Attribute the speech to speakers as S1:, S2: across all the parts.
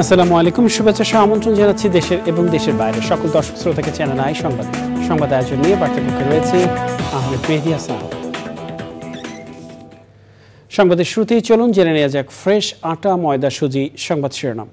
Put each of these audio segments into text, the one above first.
S1: আসসালামু আলাইকুম, শুভেচ্ছা সহ আমন্ত্রণ জানাচ্ছি দেশের এবং দেশের বাইরে সকল দর্শক শ্রোতাকে চ্যানেল আই সংবাদ আয়োজন নিয়ে বার্তাকক্ষে রয়েছে আহমেদ মেহেদী হাসান। সংবাদের শুরুতেই চলুন জেনে নেওয়া যাক ফ্রেশ আটা ময়দা সুজি সংবাদ শিরোনাম।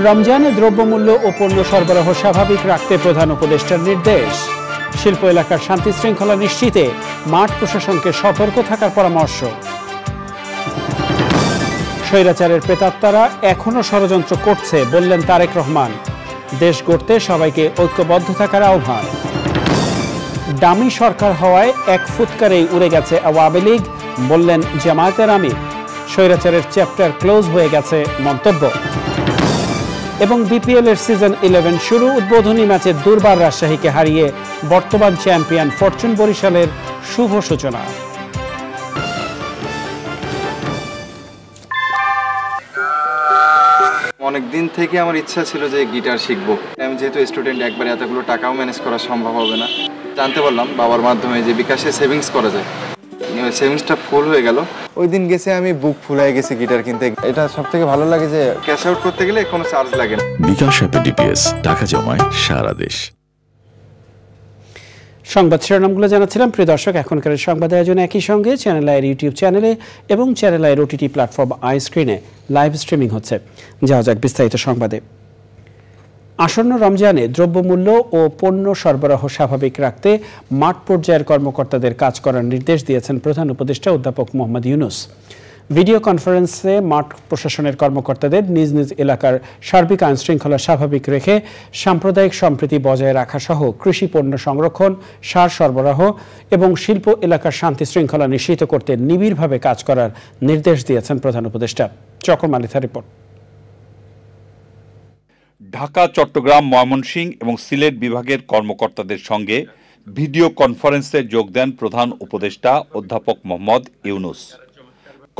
S1: রমজানে দ্রব্যমূল্য ও পণ্য সরবরাহ স্বাভাবিক রাখতে প্রধান উপদেষ্টার নির্দেশ। শিল্প এলাকার শান্তি শৃঙ্খলা নিশ্চিতে মাঠ প্রশাসনকে সতর্ক থাকার পরামর্শ। স্বৈরাচারের প্রেতাত্মারা এখনো ষড়যন্ত্র করছে বললেন তারেক রহমান। দেশ গড়তে সবাইকে ঐক্যবদ্ধ থাকার আহ্বান। দামি সরকার হওয়ায় এক ফুৎকারেই উড়ে গেছে আওয়ামী লীগ বললেন জামায়াতের আমির। স্বৈরাচারের চ্যাপ্টার ক্লোজ হয়ে গেছে মন্তব্য। এবং বিপিএল এর সিজন 11 শুরু। উদ্বোধনী ম্যাচে দুর্বার রাজশাহীকে হারিয়ে বর্তমান চ্যাম্পিয়ন ফরচুন বরিশালের শুভ সূচনা।
S2: অনেক দিন থেকে আমার ইচ্ছা ছিল যে গিটার শিখবো। আমি যেহেতু স্টুডেন্ট, একবারে এতগুলো টাকাও ম্যানেজ করা সম্ভব হবে না। জানতে পারলাম বাবার মাধ্যমে যে বিকাশে সেভিংস করা যায়। সেভিংসটা ফুল হয়ে গেল। ওই দিন গেছে আমি বুক ফুল হয়ে গেছি গিটার কিনতে। এটা সব থেকে ভালো লাগে যে ক্যাশ আউট করতে গেলে কোনো চার্জ লাগে না।
S3: বিকাশ অ্যাপে ডিপিএস টাকা জমায় সারা দেশ।
S1: সংবাদ শিরোনামগুলো জানাচ্ছিলাম। প্রিয় দর্শক, এখনকার সংবাদ আয়োজনে একই সঙ্গে চ্যানেল আইয়ের ইউটিউব চ্যানেলে এবং চ্যানেল আইয়ের ওটিটি প্ল্যাটফর্ম আই স্ক্রিনে লাইভ স্ট্রিমিং হচ্ছে। যাওয়া যাক বিস্তারিত সংবাদে। আসন্ন রমজানে দ্রব্যমূল্য ও পণ্য সরবরাহ স্বাভাবিক রাখতে মাঠ পর্যায়ের কর্মকর্তাদের কাজ করার নির্দেশ দিয়েছেন প্রধান উপদেষ্টা অধ্যাপক মোহাম্মদ ইউনূস। ভিডিও কনফারেন্সে মাঠ প্রশাসনের কর্মকর্তাদের নিজ নিজ এলাকার সার্বিক আইন শৃঙ্খলা স্বাভাবিক রেখে সাম্প্রদায়িক সম্প্রীতি বজায় রাখা সহ কৃষি পণ্য সংরক্ষণ, সার সরবরাহ এবং শিল্প এলাকার শান্তি শৃঙ্খলা নিশ্চিত করতে নিবিড়ভাবে কাজ করার নির্দেশ দিয়েছেন প্রধান উপদেষ্টা। চকর মালিথার রিপোর্ট।
S4: ঢাকা, চট্টগ্রাম, ময়মনসিংহ এবং সিলেট বিভাগের কর্মকর্তাদের সঙ্গে ভিডিও কনফারেন্সে যোগ দেন প্রধান উপদেষ্টা অধ্যাপক মোহাম্মদ ইউনূস।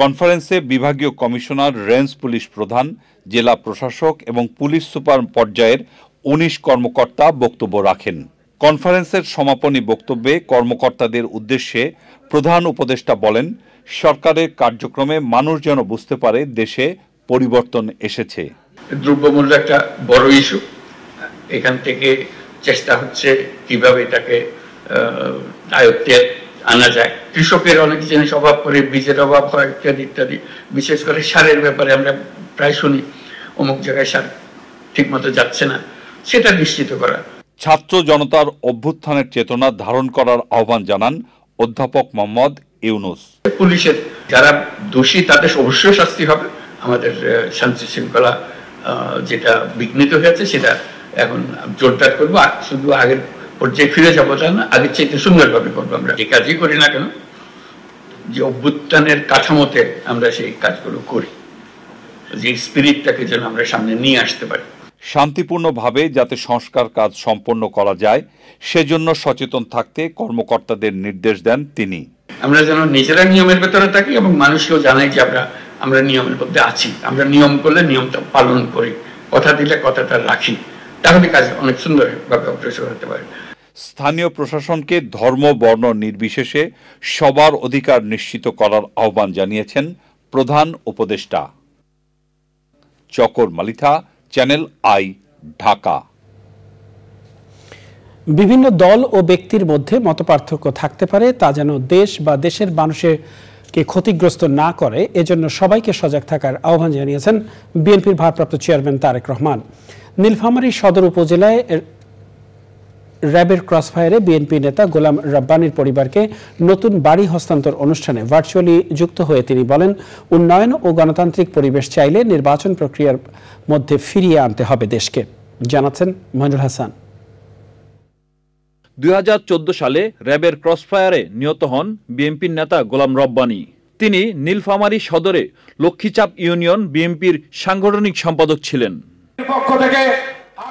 S4: কনফারেন্সে বিভাগীয় কমিশনার, রেঞ্জ পুলিশ প্রধান, জেলা প্রশাসক এবং পুলিশ সুপার পর্যায়ের ১৯ কর্মকর্তা বক্তব্য রাখেন। কনফারেন্সের সমাপনী বক্তব্যে কর্মকর্তাদের উদ্দেশ্যে প্রধান উপদেষ্টা বলেন, সরকারের কার্যক্রমে মানুষ যেন বুঝতে পারে দেশে পরিবর্তন এসেছে।
S5: দ্রব্যমূল্য একটা বড় ইস্যু। এখান থেকে চেষ্টা হচ্ছে কিভাবে এটাকে আয়ত্তে আনা যায়। কৃষকের অনেক জিনিস অভাব করে, বীজের অভাব হয় ইত্যাদি ইত্যাদি। বিশেষ করে সারের ব্যাপারে আমরা প্রায় শুনি অমুক জায়গায় সার ঠিক মতো যাচ্ছে না, সেটা নিশ্চিত করা।
S4: ছাত্র জনতার অভ্যুত্থানের চেতনা ধারণ করার আহ্বান জানান অধ্যাপক মোহাম্মদ ইউনূস।
S5: পুলিশের যারা দোষী তাদের অবশ্যই শাস্তি হবে। আমাদের শান্তি শৃঙ্খলা যেটা বিঘ্নিত হয়েছে সেটা এখন জোরদার করবো। শুধু আগের পর্যায়ে ফিরে যাবো তা না, আগের চাইতে সুন্দরভাবে করবো। আমরা যে কাজই করি না কেন, যে অভ্যুত্থানের কাঠামোতে আমরা সেই কাজগুলো করি, যে স্পিরিটটাকে যেন আমরা সামনে নিয়ে আসতে পারি।
S4: শান্তিপূর্ণভাবে যাতে সংস্কার কাজ সম্পন্ন করা যায় সেজন্য সচেতন থাকতে কর্মকর্তাদের নির্দেশ দেন তিনি।
S5: আমরা যেন নিজেরা নিয়মের ভেতরে থাকি এবং মানুষকেও জানাই যে আমরা নিয়মের মধ্যে আছি। আমরা নিয়ম করলে নিয়মটা পালন করি, কথা দিলে কথাটা রাখি, তাহলে কাজ অনেক সুন্দরভাবে অগ্রসর হতে পারে।
S4: স্থানীয় প্রশাসনকে ধর্ম বর্ণ নির্বিশেষে সবার অধিকার নিশ্চিত করার আহ্বান জানিয়েছেন প্রধান উপদেষ্টা। চকর মালিথা, চ্যানেল আই, ঢাকা।
S1: বিভিন্ন দল ও ব্যক্তির মধ্যে মতপার্থক্য থাকতে পারে, তা যেন দেশ বা দেশের মানুষকে ক্ষতিগ্রস্ত না করে, এজন্য সবাইকে সজাগ থাকার আহ্বান জানিয়েছেন বিএনপির ভারপ্রাপ্ত চেয়ারম্যান তারেক রহমান। নীলফামারী সদর উপজেলায় র্যাবের ক্রসফায়ারে বিএনপি নেতা গোলাম রাব্বানীর পরিবারকে নতুন বাড়ি হস্তান্তর অনুষ্ঠানে ভার্চুয়ালি যুক্ত হয়ে তিনি বলেন, উন্নয়ন ও গণতান্ত্রিক পরিবেশ চাইলে নির্বাচন প্রক্রিয়ার মধ্যে ফিরিয়ে আনতে হবে দেশকে। জানাচ্ছেন মহিনুল হাসান।
S6: ২০১৪ সালে র্যাবের ক্রসফায়ারে নিহত হন বিএনপির নেতা গোলাম রব্বানী। তিনি নীলফামারী সদরে লক্ষ্মীচাপ ইউনিয়ন বিএনপির সাংগঠনিক সম্পাদক ছিলেন।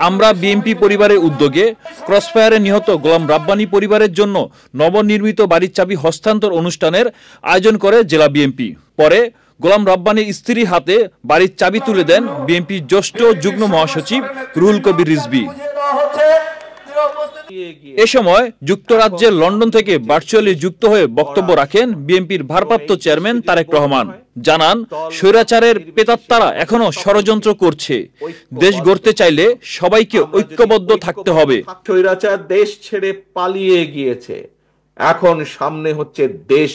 S6: আমরা বিএনপি পরিবারের উদ্যোগে ক্রসফায়ারে নিহত গোলাম রাব্বানী পরিবারের জন্য নবনির্মিত বাড়ির চাবি হস্তান্তর অনুষ্ঠানের আয়োজন করে জেলা বিএনপি। পরে গোলাম রাব্বানীর স্ত্রীর হাতে বাড়ির চাবি তুলে দেন বিএনপির জ্যেষ্ঠ যুগ্ম মহাসচিব রুহুল কবির রিজভী। এ সময় যুক্তরাজ্যের লন্ডন থেকে ভার্চুয়ালি যুক্ত হয়ে বক্তব্য রাখেন বিএনপির ভারপ্রাপ্ত চেয়ারম্যান তারেক রহমান। জানান, স্বৈরাচারের প্রেতাত্মারা এখনো ষড়যন্ত্র করছে। দেশ গড়তে চাইলে সবাইকে ঐক্যবদ্ধ থাকতে হবে।
S7: স্বৈরাচার দেশ ছেড়ে পালিয়ে গিয়েছে, এখন সামনে হচ্ছে দেশ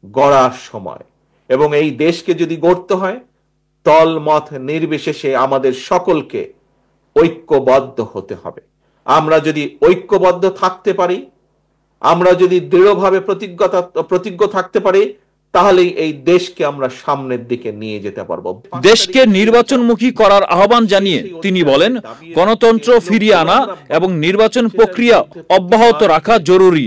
S7: গড়ার সময়, এবং এই দেশকে যদি গড়তে হয় দল মত নির্বিশেষে আমাদের সকলকে ঐক্যবদ্ধ হতে হবে। আমরা যদি ঐক্যবদ্ধ থাকতে পারি, আমরা যদি দৃঢ়ভাবে প্রতিজ্ঞ থাকতে পারি, তাহলেই এই দেশকে আমরা সামনের দিকে নিয়ে যেতে পারবো।
S6: দেশকে নির্বাচনমুখী করার আহ্বান জানিয়ে তিনি বলেন, গণতন্ত্র ফিরিয়ে আনা এবং নির্বাচন প্রক্রিয়া অব্যাহত রাখা জরুরি।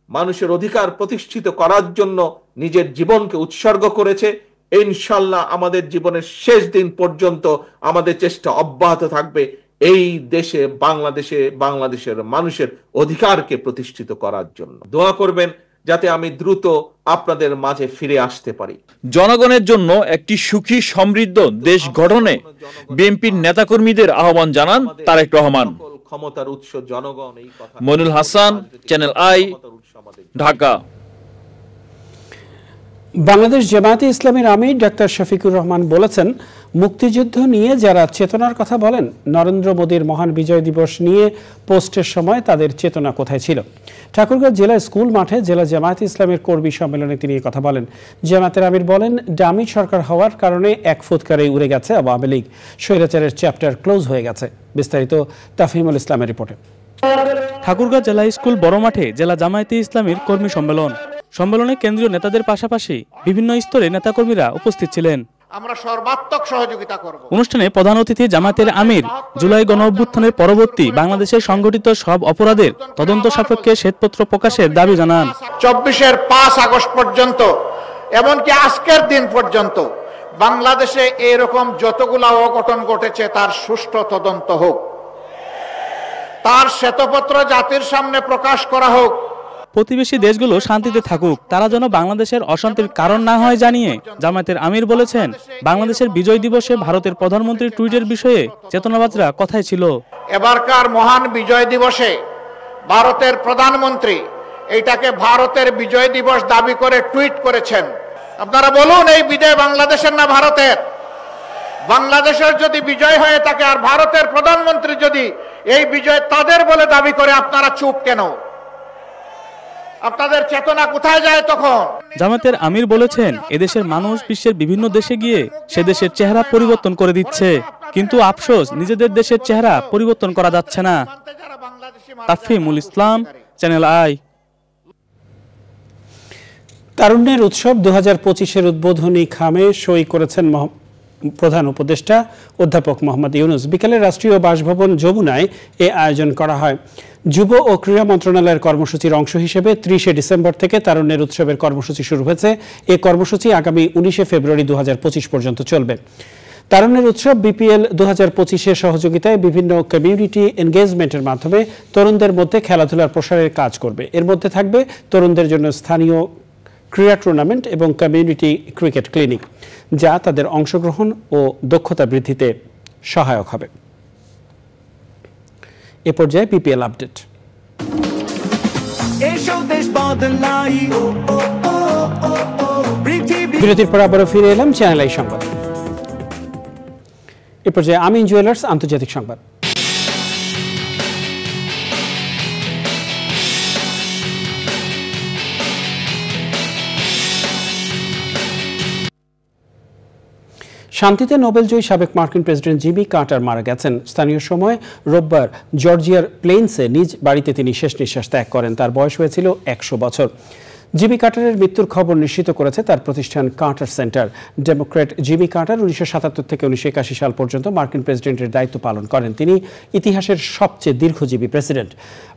S7: মানুষের অধিকার প্রতিষ্ঠিত করার জন্য নিজের জীবনকে উৎসর্গ করেছে। ইনশাআল্লাহ আমাদের জীবনের শেষ দিন পর্যন্ত আমাদের চেষ্টা অব্যাহত থাকবে এই দেশে বাংলাদেশের মানুষের অধিকারকে প্রতিষ্ঠিত করার জন্য। দোয়া করবেন যাতে আমি দ্রুত আপনাদের মাঝে ফিরে আসতে পারি।
S6: জনগণের জন্য একটি সুখী সমৃদ্ধ দেশ গঠনে বিএনপির নেতাকর্মীদের আহ্বান জানান তারেক রহমান।
S7: ক্ষমতার উৎস জনগণ, এই কথা।
S6: Monirul Hasan, channel i, Dhaka.
S1: বাংলাদেশ জামায়াতে ইসলামীর আমির ডাক্তার শফিকুর রহমান বলেছেন, মুক্তিযুদ্ধ নিয়ে যারা চেতনার কথা বলেন, নরেন্দ্র মোদীর মহান বিজয় দিবস নিয়ে পোস্টের সময় তাদের চেতনা কোথায় ছিল? ঠাকুরগাঁও জেলা স্কুল মাঠে জেলা জামায়াতে ইসলামের কর্মী সম্মেলনে তিনি কথা বলেন। জামায়াতের আমির বলেন, ডামি সরকার হওয়ার কারণে এক ফুৎকারেই উড়ে গেছে আওয়ামী লীগ, স্বৈরাচারের চ্যাপ্টার ক্লোজ হয়ে গেছে। বিস্তারিত তাফহিমুল ইসলামের রিপোর্টে।
S8: ঠাকুরগাঁও জেলা স্কুল বড় মাঠে জেলা জামায়াতে ইসলামীর কর্মী সম্মেলনে কেন্দ্রীয় নেতাদের পাশাপাশি বিভিন্ন স্তরে নেতাকর্মীরা উপস্থিত ছিলেন।
S9: আমরা সর্বাত্মক সহযোগিতা করব।
S8: অনুষ্ঠানে প্রধান অতিথি জামায়াতের আমির জুলাই গণ অভ্যুত্থানের পরবর্তী বাংলাদেশের সংগঠিত সব অপরাধের তদন্ত সাপেক্ষে শ্বেতপত্র প্রকাশের দাবি জানান।
S9: 24-এর 5 আগস্ট পর্যন্ত, এমনকি আজকের দিন পর্যন্ত বাংলাদেশে এরকম যতগুলো অঘটন ঘটেছে তার সুষ্ঠু তদন্ত হোক, তার শ্বেতপত্র জাতির সামনে প্রকাশ করা হোক।
S8: প্রতিবেশী দেশগুলো শান্তিতে থাকুক, তারা যেন বাংলাদেশের অশান্তির কারণ না হয় জানিয়ে জামায়াতের আমির বলেছেন, বাংলাদেশের বিজয় দিবসে ভারতের প্রধানমন্ত্রীর টুইটের বিষয়ে চেতনাবাদরা কথাই ছিল।
S9: এবারকার মহান বিজয় দিবসে ভারতের প্রধানমন্ত্রী এইটাকে ভারতের বিজয় দিবস দাবি করে টুইট করেছেন। আপনারা বলুন, এই বিজয় বাংলাদেশের না ভারতের? বাংলাদেশের যদি বিজয় হয়ে থাকে আর ভারতের প্রধানমন্ত্রী যদি এই বিজয় তাদের বলে দাবি করে, আপনারা চুপ কেন? আপনাদের চেতনা কোথায় যায় তখন?
S8: জামায়াতের আমির বলেছেন, এদেশের মানুষ বিশ্বের বিভিন্ন দেশে গিয়ে সে দেশের চেহারা পরিবর্তন করে দিচ্ছে, কিন্তু আফসোস নিজেদের দেশের চেহারা পরিবর্তন করা যাচ্ছে না। তাফহিমুল ইসলাম, চ্যানেল আই।
S1: তারুণ্যের উৎসব 2025-এর উদ্বোধনী খামে সই করেছেন প্রধান উপদেষ্টা অধ্যাপক মোহাম্মদ ইউনুস। বিকেলে রাষ্ট্রীয় বাসভবন যমুনায় এ আয়োজন করা হয়। যুব ও ক্রীড়া মন্ত্রণালয়ের কর্মসূচির অংশ হিসেবে 30 ডিসেম্বর থেকে তারুণ্যের উৎসবের কর্মসূচি শুরু হয়েছে। এই কর্মসূচি আগামী 19 ফেব্রুয়ারি 2025 পর্যন্ত চলবে। তারুণ্যের উৎসব বিপিএল 2025-এর সহযোগিতায় বিভিন্ন কমিউনিটি এনগেজমেন্টের মাধ্যমে তরুণদের মধ্যে খেলাধুলার প্রসারের কাজ করবে। এর মধ্যে থাকবে তরুণদের জন্য স্থানীয় ক্রীড়া টুর্নামেন্ট এবং কমিউনিটি ক্রিকেট ক্লিনিক, যা তাদের অংশগ্রহণ ও দক্ষতা বৃদ্ধিতে সহায়ক হবে। এ পর্যায়ে বিপিএল আপডেট। বিরতির পর আবারও ফিরে এলাম চ্যানেল আই সংবাদ। এ পর্যায়ে আমিন জুয়েলার্স আন্তর্জাতিক সংবাদ। শান্তিতে নোবেলজয়ী সাবেক মার্কিন প্রেসিডেন্ট জিমি কার্টার মারা গেছেন। স্থানীয় সময় রোববার জর্জিয়ার প্লেইন্সে নিজ বাড়িতে তিনি শেষ নিঃশ্বাস ত্যাগ করেন। তার বয়স হয়েছিল 100 বছর। জিমি কার্টারের মৃত্যুর খবর নিশ্চিত করেছে তার প্রতিষ্ঠান Carter centre. Democrat Jimmy Carter 1977 থেকে 1981 সাল পর্যন্ত মার্কিন প্রেসিডেন্টের দায়িত্ব পালন করেন। তিনি ইতিহাসের সবচেয়ে দীর্ঘজীবী প্রেসিডেন্ট।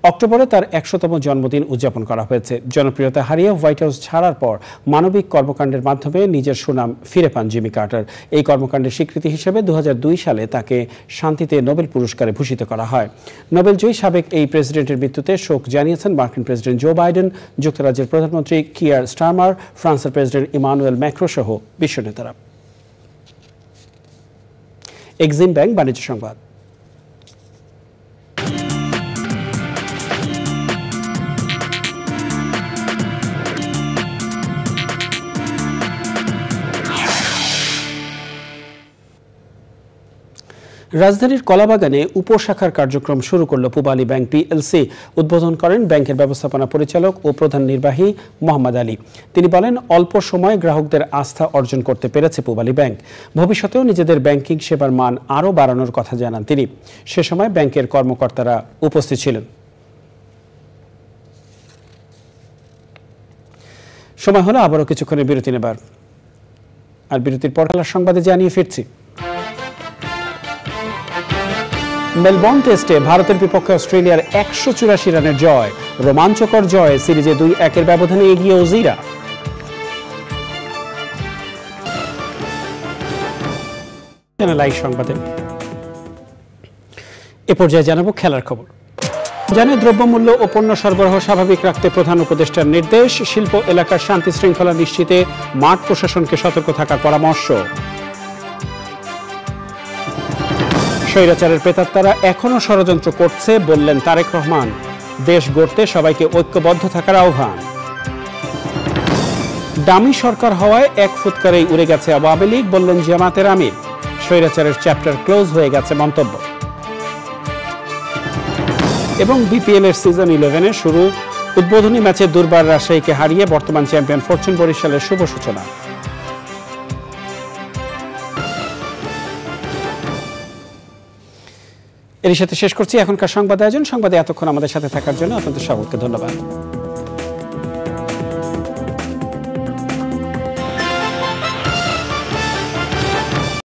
S1: অক্টোবরে তার 100তম জন্মদিন উদযাপন করা হয়েছে। জনপ্রিয়তা হারিয়ে হোয়াইট হাউস ছাড়ার পর মানবিক কর্মকাণ্ডের মাধ্যমে নিজের সুনাম ফিরে পান জিমি কার্টার। এই কর্মকাণ্ডের স্বীকৃতি হিসেবে 2002 সালে তাকে শান্তিতে নোবেল পুরস্কারে ভূষিত করা হয়। নোবেলজয়ী সাবেক এই প্রেসিডেন্টের মৃত্যুতে শোক জানিয়েছেন মার্কিন প্রেসিডেন্ট জো বাইডেন, যুক্তরাজ্যের প্রধানমন্ত্রী কিয়ার স্টারমার, ফ্রান্সের প্রেসিডেন্ট ইমানুয়েল ম্যাক্রো সহ বিশ্ব নেতারা। এক্সিম ব্যাংক বাণিজ্য সংবাদ। রাজধানীর কলাবাগানে উপশাখার কার্যক্রম শুরু করল পূবালী ব্যাংক পিএলসি। উদ্বোধন করেন ব্যাংকের ব্যবস্থাপনা পরিচালক ও প্রধান নির্বাহী মোহাম্মদ আলী। তিনি বলেন, অল্প সময়ে গ্রাহকদের আস্থা অর্জন করতে পেরেছে পূবালী ব্যাংক। ভবিষ্যতেও নিজেদের ব্যাংকিং সেবার মান আরও বাড়ানোর কথা জানান তিনি। সে সময় ব্যাংকের কর্মকর্তারা উপস্থিত ছিলেন। সময় হলো আবারও কিছুক্ষণের বিরতি নেবার, আর বিরতির পর খেলার সংবাদে জানিয়ে ফিরছি। মেলবোর্ন টেস্টে ভারতের বিপক্ষে অস্ট্রেলিয়ার 184 রানের জয়। রোমাঞ্চকর জয়, সিরিজে 2-1 ব্যবধানে এগিয়ে অজিরা। চ্যানেল আই সংবাদে এ পর্যায়ে জানাবো খেলার খবর। জানিয়ে দ্রব্যমূল্য ও পণ্য সরবরাহ স্বাভাবিক রাখতে প্রধান উপদেষ্টার নির্দেশ। শিল্প এলাকার শান্তি শৃঙ্খলা নিশ্চিতে মাঠ প্রশাসনকে সতর্ক থাকার পরামর্শ। স্বৈরাচারের প্রেতাত্মারা এখনো ষড়যন্ত্র করছে বললেন তারেক রহমান। দেশ গড়তে সবাইকে ঐক্যবদ্ধ থাকার আহ্বান। দামি সরকার হওয়ায় 1 ফুৎকারেই উড়ে গেছে আওয়ামী লীগ বললেন জামাতের আমির। স্বৈরাচারের চ্যাপ্টার ক্লোজ হয়ে গেছে মন্তব্য। এবং বিপিএল এর সিজন 11-এর শুরু। উদ্বোধনী ম্যাচে দুর্বার রাজশাহীকে হারিয়ে বর্তমান চ্যাম্পিয়ন ফরচুন বরিশালের শুভ সূচনা। এর সাথে শেষ করছি এখনকার সংবাদ আয়োজন। সংবাদে এতক্ষণ আমাদের সাথে থাকার জন্য আপনাদের সকলকে ধন্যবাদ।